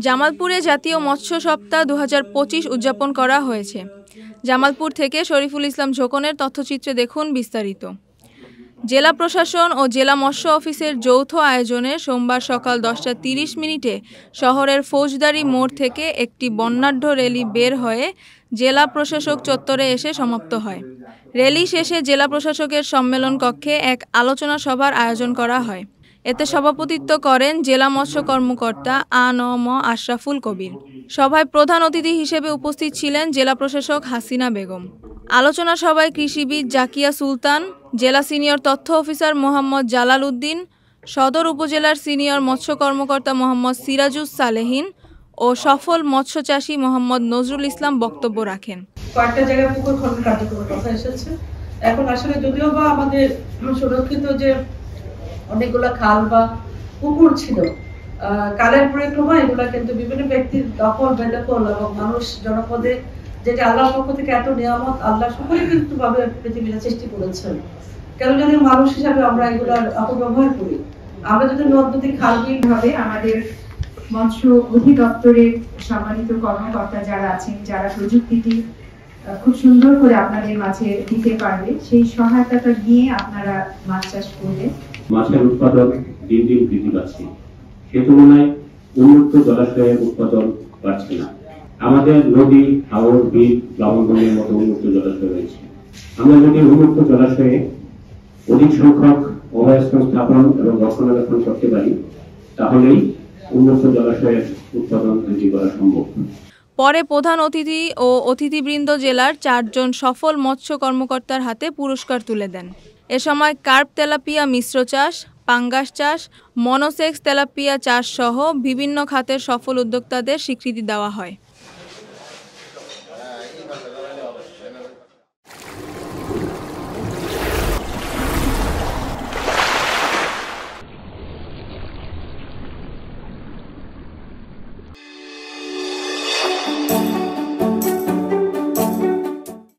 জামালপুরে জাতীয় মৎস্য সপ্তাহ 2025 উদযাপন করা হয়েছে। জামালপুর থেকে শরীফুল ইসলাম ঝোকনের তথ্যচিত্রে দেখুন বিস্তারিত। জেলা প্রশাসন ও জেলা মৎস্য অফিসের যৌথ আয়োজনে সোমবার সকাল 10:30 শহরের ফৌজদারি মোড় থেকে একটি বর্ণাঢ্য র্যালি বের হয়ে জেলা প্রশাসক চত্বরে এসে সমাপ্ত হয়। র্যালি শেষে জেলা প্রশাসকের সম্মেলন কক্ষে এক আলোচনা সভার আয়োজন করা হয়। এতে সভাপতিত্ব করেন জেলা মৎস্য কর্মকর্তা আ.ন.ম আশরাফুল কবির। সভায় প্রধান অতিথি হিসেবে উপস্থিত ছিলেন জেলা প্রশাসক হাসিনা বেগম। আলোচনা সভায় কৃষিবিদ জাকিয়া সুলতান, জেলা সিনিয়র তথ্য অফিসার মোহাম্মদ জালাল উদ্দিন, সদর উপজেলার সিনিয়র মৎস্য কর্মকর্তা মোহাম্মদ সিরাজুস সালেহীন ও সফল মৎস্য চাষী মোহাম্মদ নজরুল ইসলাম বক্তব্য রাখেন। কয়েকটা জায়গায় পুকুর খনন কার্যক্রমের কথা এসেছে। এখন আসলে যদিও বা আমাদের সুরক্ষিত যে অনেকগুলো খাল বা পুকুর ছিল, কালের পরিক্রমায় এগুলা কিন্তু বিভিন্ন ব্যক্তির দখল বেদখল এবং মানুষ জনপদে, যেটা আল্লাহর পক্ষ থেকে এত নিয়ামত আল্লাহ সকলে কিন্তু ভাবে পৃথিবীতে সৃষ্টি করেছেন, কেন যদি মানুষ হিসাবে আমরা এগুলার অপব্যবহার করি। আমরা যদি নদ-নদী খাল ভাবে আমাদের মৎস্য অধিদপ্তরের সম্মানিত কর্মকর্তা যারা আছেন, যারা প্রযুক্তিটি খুব সুন্দর করে আপনাদের মাঝে দিতে পারবে, সেই সহায়তাটা নিয়ে আপনারা মাছ চাষ করবেন। মাছের উৎপাদন দিন দিন বৃদ্ধি পাচ্ছে, সে তুলনায় উন্মুক্ত জলাশয়ের উৎপাদন বাড়ছে না। আমাদের নদী, হাওর, বিল, লবণবন্যের মতো উন্মুক্ত জলাশয় রয়েছে। আমরা যদি উন্মুক্ত জলাশয়ে অধিক সংখ্যক অভয়াশ্রম স্থাপন এবং রক্ষণাবেক্ষণ করতে পারি, তাহলেই উন্মুক্ত জলাশয়ের উৎপাদন বৃদ্ধি করা সম্ভব। পরে প্রধান অতিথি ও অতিথিবৃন্দ জেলার 4 জন সফল মৎস্য কর্মকর্তার হাতে পুরস্কার তুলে দেন। এ সময় কার্প তেলাপিয়া মিশ্র চাষ, পাঙ্গাস চাষ, মনোসেক্স তেলাপিয়া চাষ সহ বিভিন্ন খাতের সফল উদ্যোক্তাদের স্বীকৃতি দেওয়া হয়।